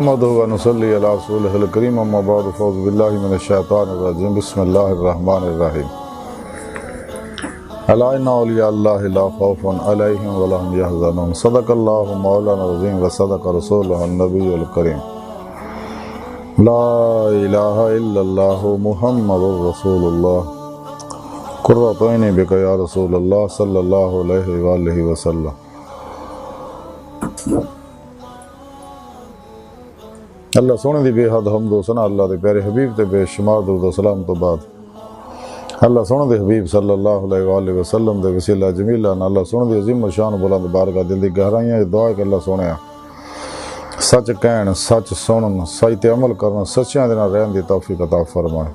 محمد و نصلی علی رسولہ الکریم اما بعد فاعوذ باللہ من الشیطان الرجیم بسم اللہ الرحمن الرحیم الا ان اولیاء اللہ لا خوف علیہم ولا هم یحزنون صدق اللہ مولانا العظیم وصدق رسولہ النبی الکریم لا الہ الا اللہ محمد رسول اللہ قرۃ عینی بک یا رسول اللہ صلی اللہ علیہ وآلہ وسلم۔ اللہ سونے دی بے حد حمد و ثنا اللہ دے پیارے حبیب تے بے شمار درود و سلام تو بعد اللہ سونے دے حبیب صلی اللہ علیہ وآلہ وسلم دے وسیلہ جمیلہ اللہ سونے دی عظیم شان بلند بارگاہ دل دی گہرائیاں دعا ہے کہ اللہ سونے سچ کہن سچ سنن سچ تے عمل کرنا سچیاں دے نال رہن دی توفیق عطا فرمائے۔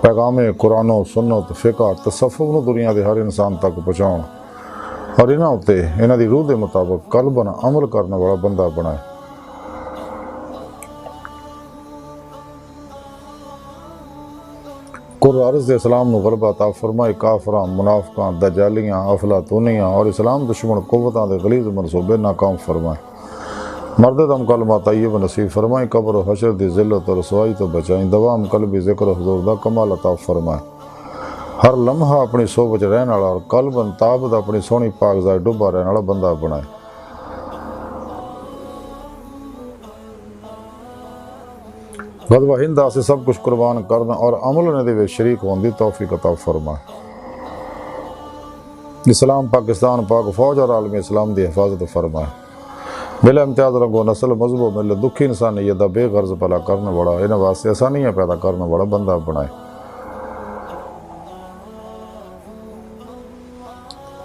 پیغام قرآن و سنت فقہ تصوف نو دنیا دے ہر انسان تک پہنچاؤن اور انہاں تے انہاں دی روح دے مطابق قلباً عمل کرنے والا بندہ بنائے۔ عرض دے اسلام نو غلبہ عطا فرمائے، کافراں منافقاں دجالیاں افلاطونیاں اور اسلام دشمن قوتاں دے غلیظ منصوبے ناکام فرمائے۔ مرد دم کلمہ طیب نصیب فرمائے، قبر و حشر دی ذلت و رسوائی تو بچائیں، دوام قلبی ذکر و حضور دا کمال عطا فرمائے۔ ہر لمحہ اپنی صحبت وچ رہن والا اور قلباً تابد اپنی سونی پاکزائی ڈوبا رہن والا بندہ بنائے۔ غزوہ ہند سے سب کچھ قربان کرنا اور عمل نے دے شریک ہون دی توفیق عطا فرمائے۔ اسلام پاکستان پاک فوج اور عالم اسلام دی حفاظت فرمائے۔ بلا امتیاز رنگو نسل مذہب و ملت دکھی انسانیت دا بے غرض بھلا کرنے والا انہاں واسطے آسانیاں پیدا کرنے والا بندہ بنائے۔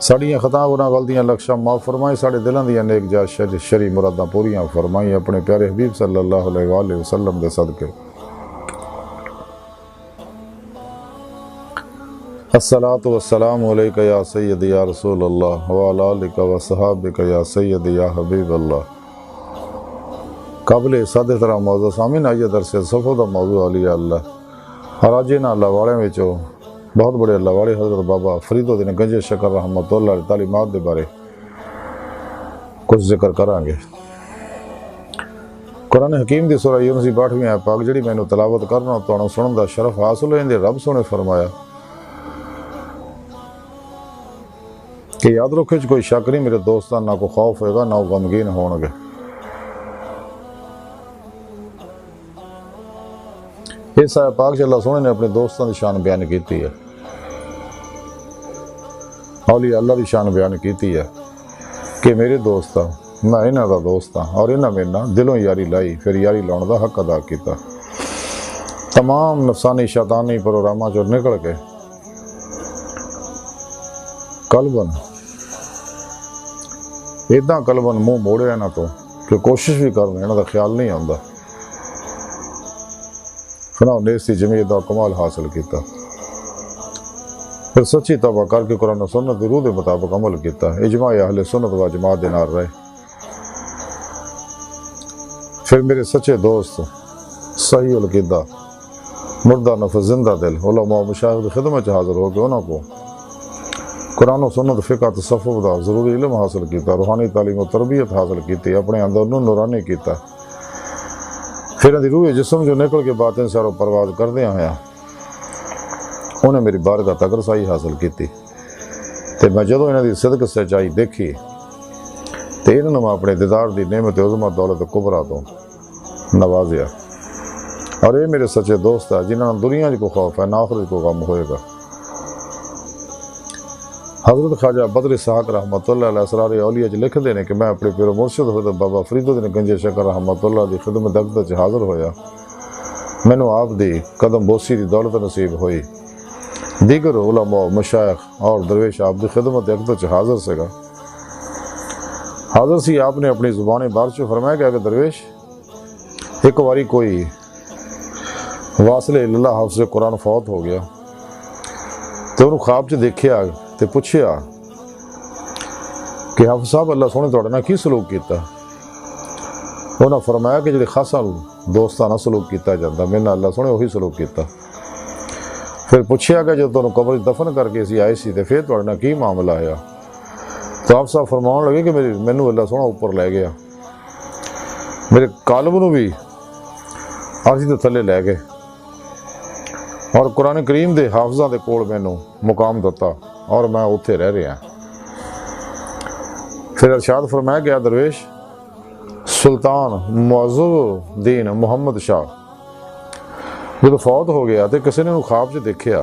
ساڑیاں خطاں گناہ غلطیاں لکشاں معاف فرمائے، ساڑے دلاں دیاں نیک جائز شرعی مراداں پوریاں فرمائی اپنے پیارے حبیب صلی اللہ علیہ وآلہ وسلم دے صدقے۔ الصلاۃ والسلام علیک یا سیدی یا رسول اللہ وعلی آلک وصحابک یا سیدی یا حبیب اللہ۔ قابل صد احترام معزز سامعین، آئیے درس صفحہ دا موضوع اولیاء اللہ اور آج انہاں اللہ والے وچوں بہت بڑے اللہ والے حضرت بابا فرید الدین گنج شکر رحمۃ اللہ علیہ تعلیمات دے بارے کچھ ذکر کریں گے۔ قرآن حکیم دی سورہ یونس دی 62ویں آیت پاک جڑی مینوں تلاوت کرنا تانوں سنن دا شرف حاصل ہوئے، رب سونے فرمایا کہ یاد رکھو کوئی شک نہیں میرے دوستان، نہ کو خوف ہوئے گا نہ غمگین ہون گے۔ اس آیت پاک سے اللہ سونے نے اپنے دوستان دی شان بیان کیتی ہے، اولیاء اللہ دی شان بیان کیتی ہے کہ میرے دوست میں انہاں دا دوست ہاں اور انہاں میرے نال دلوں یاری لائی، پھر یاری لاؤن دا حق ادا کیتا۔ تمام نفسانی شیطانی پروگراماں چوں نکل کے قلباً اداں قلباً منہ موڑے انہاں تو کہ کوشش بھی کرنے انہاں دا خیال نہیں آندا، فنا نیستی جمعیت دا کمال حاصل کیتا، پھر سچی توبہ کر کے قرآن و سنت دی روح دے مطابق عمل کیتا، اجماع اہل سنت و جماعت دے نال رہے۔ پھر میرے سچے دوست صحیح العقیدہ مردہ نفس زندہ دل علماء و مشایخ دی خدمت حاضر ہو کے انہوں کو قرآن و سنت فقہ تصوف دا ضروری علم حاصل کیتا، روحانی تعلیم و تربیت حاصل کیتی، اپنے اندر نورانی کیتا، پھر دی روح جسم جو نکل کے باطن سر و پرواز کردے ہویا انہیں میری بارگاہ تک رسائی حاصل کیتی۔ تے میں جدوں انہاں دی صدق سچائی دیکھی تے انہوں میں اپنے دیدار دی نعمت عظمت دولت کبریٰ تو نوازیا، اور یہ میرے سچے دوست ہے جنہاں دنیا کو خوف ہے نہ آخرت کو غم ہوئے گا۔ حضرت خواجہ بدر اسحاق رحمۃ اللہ علیہ اسرار اولیاء لکھ دینے کہ میں اپنے پیر و مرشد حضرت بابا فرید الدین گنج شکر رحمۃ اللہ دی خدمت اقدس حاضر ہویا، مینوں آپ دی قدم بوسی دی دولت نصیب ہوئی، دیگر علماء مشایخ اور درویش آپ دی خدمت اقدس حاضر سے گا۔ حاضر سی آپ نے اپنی زبان بارش فرمایا کہ اگر درویش ایک واری کوئی واصل اللہ حافظ قرآن فوت ہو گیا تو انہوں خواب چ دیکھیا تے پوچھیا کہ حافظ صاحب اللہ سونے تواڈے نال کی سلوک کیتا؟ انہاں فرمایا کہ جڑے خاصاں دوستانہ سلوک کیتا جاندا میرے نال اللہ سونے وہی سلوک کیتا۔ پھر پوچھیا کہ جب تانوں قبر دفن کر کے اسی آئے سی تے پھر تواڈے نال کی معاملہ آیا؟ تو آپ صاحب فرماؤن لگے کہ مینوں اللہ سونا اوپر لے گیا میرے کالب نو بھی عرش دے تھلے لے گئے اور قرآن کریم دے حافظاں دے کول مینوں مقام دتا اور میں اتھے رہ رہا۔ پھر ارشاد فرمایا گیا درویش سلطان معظم الدین محمد شاہ جدو فوت ہو گیا تو کسی نے خواب چ دیکھیا،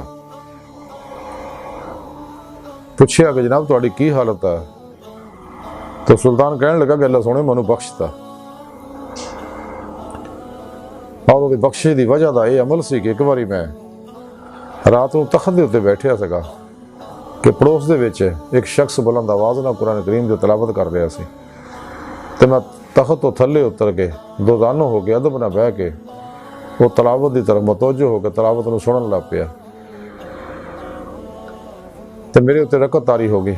پوچھیا کہ جناب تہاڈی کی حالت ہے؟ تو سلطان کہنے لگا کہ اللہ سونے مینوں بخشتا، اور وہ بخشے دی وجہ دا یہ عمل سی کہ ایک باری میں رات نو تخت دے اتنے بیٹھیا سگا کہ پڑوس دے وچ ایک شخص بلند آواز نال قرآن کریم دی تلاوت کر رہا سی، تے میں تخت تو تھلے اتر کے دو دانوں ہو کے ادب نہ بہ کے وہ تلاوت دی طرف متوجہ ہو کے تلاوت نو سنن لگ پیا، تے میرے اتنے رکعت طاری ہو گئی۔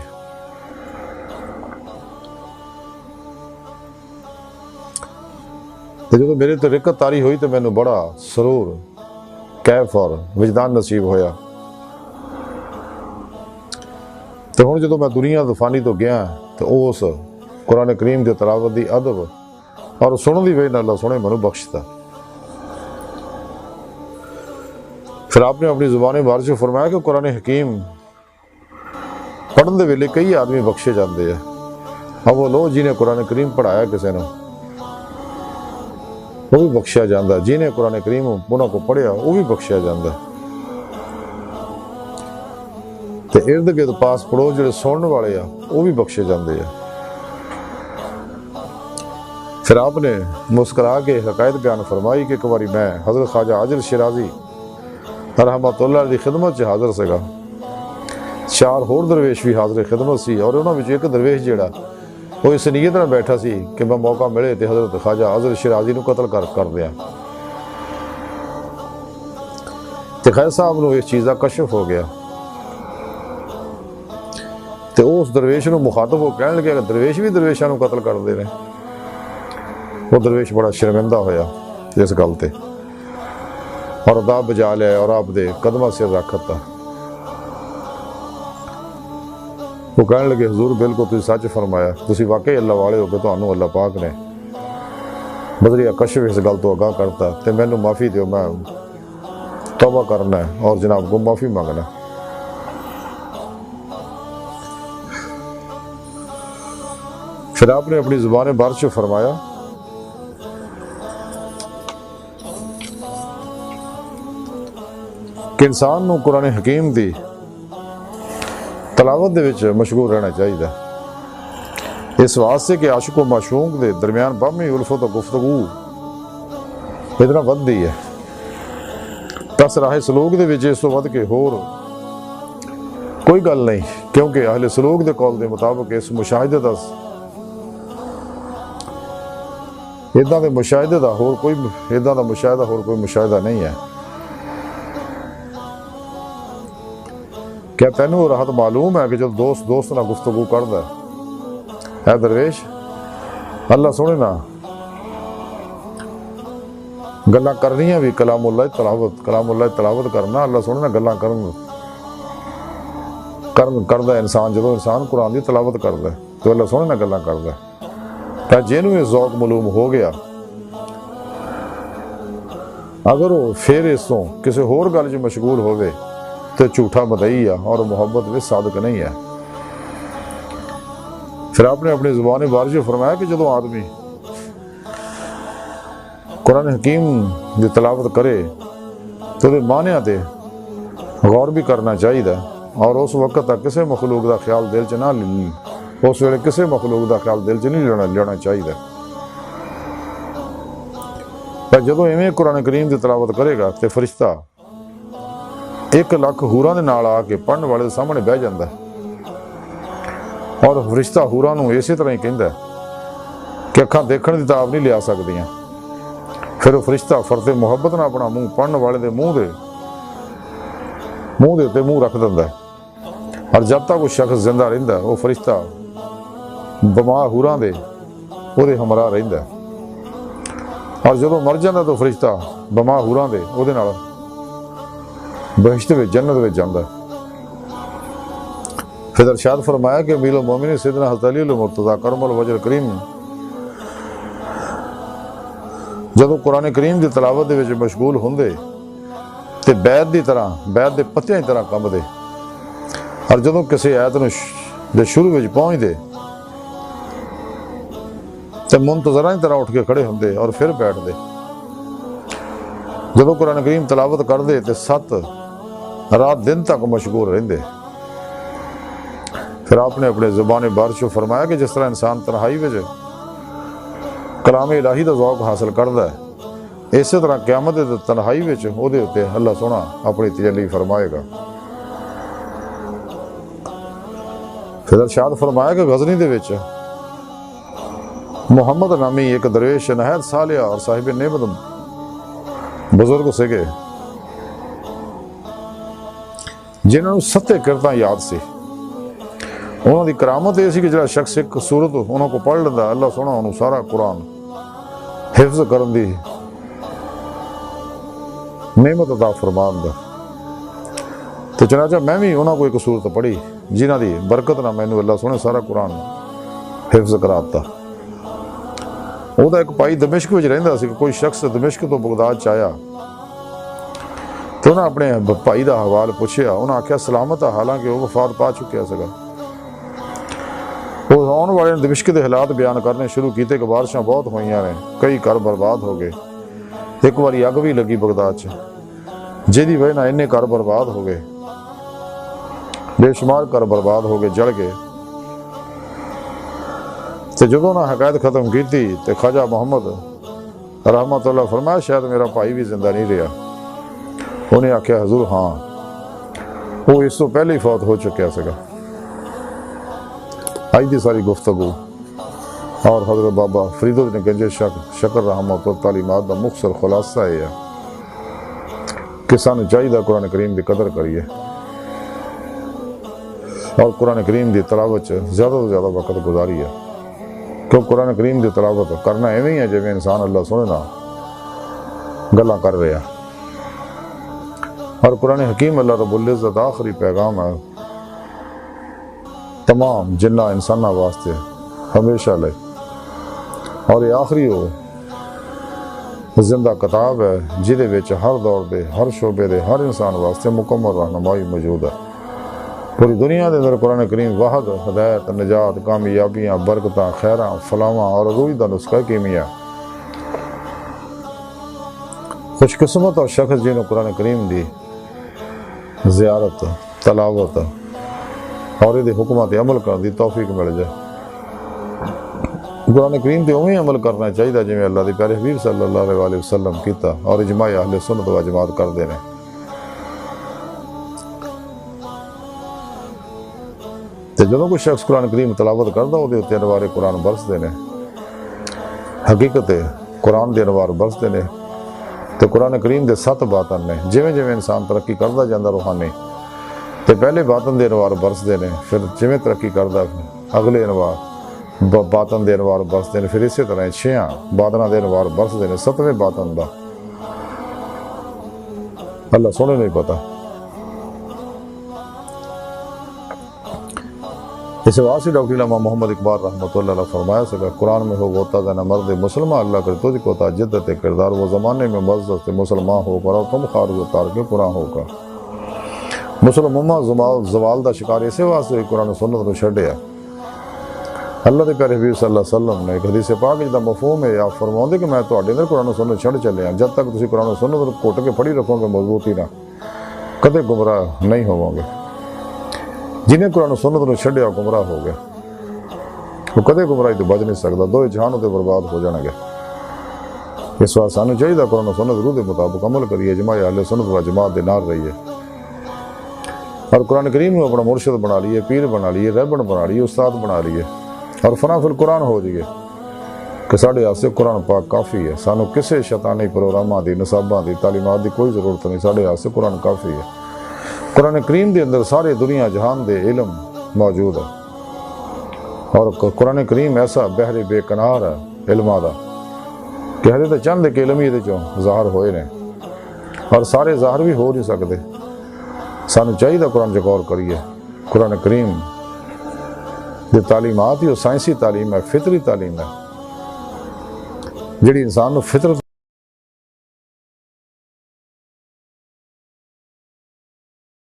تے جدو میرے تے رکعت طاری ہوئی تو مینوں بڑا سرور کیف اور وجدان نصیب ہویا۔ تو ہن جدو میں دنیا فانی تو گیا تو اس قرآن کریم دی تلاوت دی ادب اور سنن دی وجہ نال اللہ سونے مینوں بخشتا۔ پھر آپ نے اپنی زبان مبارک سے فرمایا کہ قرآن حکیم پڑھن دے ویلے کئی آدمی بخشے جاندے ہیں، اب وہ لوگ جنہیں قرآن کریم پڑھایا کسی نے وہ بھی بخشیا جاندہ، جنہیں قرآن کریم انہوں کو پڑھیا وہ بھی بخشیا جاندہ، تے ارد گرد پاس پڑوس جڑے سنن والے ہیں وہ بھی بخشے جاندے ہیں۔ پھر آپ نے مسکرا کے حقائق بیان فرمائی کہ ایک باری میں حضرت خواجہ عاجل شیرازی رحمت اللہ دی خدمت چ حاضر سگا، چار ہور درویش بھی حاضر خدمت سی، اور انہوں وچ ایک درویش جیڑا وہ اس نیت نال بیٹھا سی کہ میں موقع ملے تے حضرت خواجہ عاجل شیرازی نو قتل کر دیا۔ تے خیر صاحب نو اس چیز کا کشف ہو گیا تے اس درویش نو مخاطب ہو کہنے لگا کہ درویش بھی درویشاں نو قتل کر دے رہے۔ وہ درویش بڑا شرمندہ ہویا اس گل تے اور ادا بجا لیا اور آپ دے قدمہ سر رکھ دتا۔ وہ کہنے لگے حضور بالکل تسی سچ فرمایا، تسی واقعی اللہ والے ہو کہ تانوں اللہ پاک نے بدریہ کشف اس گل تو آگاہ کرتا، تے مینوں معافی دیو، میں توبہ کرنا ہے اور جناب کو معافی مانگنا۔ پھر آپ نے اپنی زبان بارش فرمایا کہ انسان نو قرآن حکیم دی تلاوت دے وچ مشغول رہنا چاہیے، اس واسطے کہ عاشق و معشوق دے درمیان باہمی الفت و گفتگو اتنا ودی ہے، تس راہ سلوک دے وچ اس تو ود کے ہور کوئی گل نہیں، کیونکہ اہل سلوک دے قول دے مطابق اس مشاہدے دا ادھا دے مشاہدے دا ہور کوئی ادھا دا مشاہدہ ہور کوئی مشاہدہ نہیں ہے۔ کیا تینوں راحت معلوم ہے کہ جب دوست نہ گفتگو کردا ہے، اے درویش اللہ سونے نا گلاں کرنیاں بھی کلام اللہ تلاوت کرنا، اللہ سونے نا گلاں کردا ہے انسان، جب انسان قرآن دی تلاوت کردا ہے تو اللہ سونے نا گلاں کردا ہے۔ کہ جنوں یہ ذوق معلوم ہو گیا اگر وہ پھر اس تو کسی ہور گل جو مشغول ہوئے تو جھوٹا مدعی ہے اور محبت میں صادق نہیں ہے۔ پھر آپ نے اپنی زبان بارش فرمایا کہ جدو آدمی قرآن حکیم دی تلاوت کرے تو دے معنیاں تے غور بھی کرنا چاہیے، اور اس وقت تک کسی مخلوق دا خیال دل چ نہ اس ویلے کسی مخلوق دا خیال دل چ نہیں لینا چاہیے۔ پر جدو ایویں قرآن کریم دی تلاوت کرے گا تے فرشتہ 1,00,000 ہوراں دے نال آ کے پڑھن والے سامنے بہ جاندا ہے، اور فرشتہ ہوراں نوں اسی طرح ہی کہندا ہے کہ اکھاں دیکھن دی تاب نہیں لیا سکدیاں۔ پھر وہ فرشتہ فرتے محبت نہ اپنا منہ پڑھن والے دے منہ دے تے منہ رکھ دیندا ہے، اور جب تک وہ شخص زندہ رہندا ہے وہ فرشتہ بما ہوراں دے وہ دے ہمراہ رہندا ہے، اور جدوں مر جاندا تو فرشتہ بما ہوراں دے وہ دے نال بہشت میں جنت میں جاندا ہے۔ پھر ارشاد فرمایا کہ امیر المومنین سیدنا حضرت علی المرتضیٰ کرم الوجہ کریم جدوں قرآن کریم دی تلاوت دے وچ مشغول ہوندے تے بیت دی طرح بیت دے پتیاں دی طرح کمبدے، اور جدوں کسی آیت دے شروع وچ پہنچ دے تے منتظراں دی طرح اٹھ کے کھڑے ہوندے اور پھر بیٹھ دے۔ جدوں قرآن کریم تلاوت کردے تے 7 رات دن تک مشغول رہندے۔ پھر آپ نے اپنے زبان بارش فرمایا کہ جس طرح انسان تنہائی وچ کلام الہی دا ذوق حاصل کردا ہے، اسی طرح قیامت دے تنہائی وچ او دے اُتے اللہ سونا اپنی تجلی فرمائے گا۔ پھر ارشاد فرمایا کہ غزنی دے وچ محمد نامی ایک درویش نہایت صالح اور صاحب نعمت بزرگ سگے، جنہوں نے 7 کرتاں یاد سی۔ انہوں دی کرامت یہ سی کہ جڑا شخص ایک سورت انہوں کو پڑھ لیندہ، اللہ سونا انہوں سارا قرآن حفظ کرن دی نعمت عطا فرماندا۔ تو چنانچہ میں بھی انہوں کو ایک سورت پڑھی جنہ دی برکت نہ میں نے اللہ سونے سارا قرآن حفظ کراتا۔ وہ دا ایک پائی دمشق وچ رہندا سی کہ کوئی شخص دمشق تو بغداد چایا، تو انہوں اپنے بھائی دا حوال پوچھیا، انہوں آکھیا سلامت ہے، حالانکہ وہ وفات پا چکے سکا۔ وہ آن والے نے دمشق دے حالات بیان کرنے شروع کیتے کہ بارشاں بہت ہوئیاں نے، کئی گھر برباد ہو گئے، ایک باری اگ بھی لگی بغداد چ جیدی وجہ نال اننے گھر برباد ہو گئے، بے شمار گھر برباد ہو گئے، جل گئے۔ تے جدوں انہاں حکایت ختم کیتی تے خواجہ محمد رحمت اللہ فرمایا شاید میرا بھائی بھی زندہ نہیں رہا۔ انہیں آکھیا حضور ہاں، وہ اس تو پہلے ہی فوت ہو چکیا سکا۔ آج دی ساری گفتگو اور حضرت بابا فرید الدین گنج شکر رحمت اللہ تعلیمات دا مختصر خلاصہ ہے کہ سانو چاہیے قرآن کریم دی قدر کریے اور قرآن کریم دی تلاوت زیادہ تو زیادہ وقت گزاریے، کیوں قرآن کریم دی تلاوت کرنا ایویں ہی ہے جویں انسان اللہ سونے نال گلاں کر رہا۔ اور قرآن حکیم اللہ رب العزت آخری پیغام ہے تمام جنہ انسانہ واسطے ہمیشہ لے، اور یہ آخری ہو زندہ کتاب ہے جہدے وچ ہر دور دے ہر شعبے دے ہر انسان واسطے مکمل رہنمائی موجود ہے۔ پوری دنیا دے اندر قرآن کریم واحد ہدایت، نجات، کامیابیاں، برکتاں، خیراں، فلاواں اور عروج دا نسخہ کیمیا۔ خوش قسمت اور شخص جنہوں قرآن کریم دی زیارت، تلاوت اور یہ حکمت عمل کرنے دی توفیق مل جائے۔ قرآن کریم تے اوہیں عمل کرنا چاہیے جویں اللہ دے پیارے حبیب صلی اللہ علیہ وسلم کیتا اور اجماع اہل سنت و جماعت کردے نے۔ تے جدوں کوئی شخص قرآن کریم تلاوت کردا وہ دے تے انوار قرآن برسدے نے، حقیقت قرآن دے انوار برسدے نے۔ تے قرآن کریم دے 7 باطن نے، جویں جویں انسان ترقی کردا جاندا روحانی تے پہلے باطن دے انوار برسدے نے، پھر جویں ترقی کردا اگلے انوار باطن دے انوار برسدے نے، پھر اسی طرح 6 باطناں دے انوار برسدے نے، 7ویں باطن دا اللہ سونے نہیں پتا۔ اس واسطے ڈاکٹر علامہ محمد اقبال رحمۃ اللہ علیہ فرمایا سکا قرآن میں ہو ہوتا تھا نہ مرد مسلمان، اللہ کر تجھ کو تھا جدت کردار، وہ زمانے میں مزد مسلمان ہو کر اور تم خارج اتار کے قرآن ہو کر۔ مسلمان زوال دا شکار اسے واسطے قرآن و سنت کو چھڈیا۔ اللہ دے پیارے حبیب صلی اللہ علیہ وسلم نے ایک حدیث پاک جدا مفہوم ہے آپ فرماؤندے کہ میں تواڈے اندر قرآن و سنت چھڈ چلے ہاں، جب تک تسی قرآن و سنت کو گھٹ کے پڑھی رکھو گے مضبوطی نہ کدے گمراہ نہیں ہوو گے۔ جنہیں قرآن و سنت نے چھڈیا گمراہ ہو گیا، وہ کدے گمراہی تو بچ نہیں سکتا، 2 جہانوں تے برباد ہو جانا گے۔ اس واسطے سانو چاہیے قرآن و سنت روح دے مطابق عمل کریے، اجماع اہل سنت و جماعت دے نال رہیے، اور قرآن کریم کو اپنا مرشد بنا لیے، پیر بنا لیے، رہبر بنا لیے، استاد بنا لیے، اور فنا فی القرآن ہو جائیے کہ ساڈے واسطے قرآن پاک کافی ہے۔ سانو کسے شیطانی پروگراماں دی، نصاباں دی، تعلیمات دی کوئی ضرورت نہیں، ساڈے واسطے قرآن کافی ہے۔ قرآن کریم دے اندر سارے دنیا جہان دے علم موجود ہے، اور قرآن کریم ایسا بحر بے کنار ہے علماں دا کہ ہلے تو چند ایک علم ہی دے چوں ظاہر ہوئے نے، اور سارے ظاہر بھی ہو نہیں سکتے۔ سانو چاہیے قرآن چ غور کریے۔ قرآن کریم دی تعلیمات ہی وہ سائنسی تعلیم ہے، فطری تعلیم ہے، جڑی انسان نو فطرت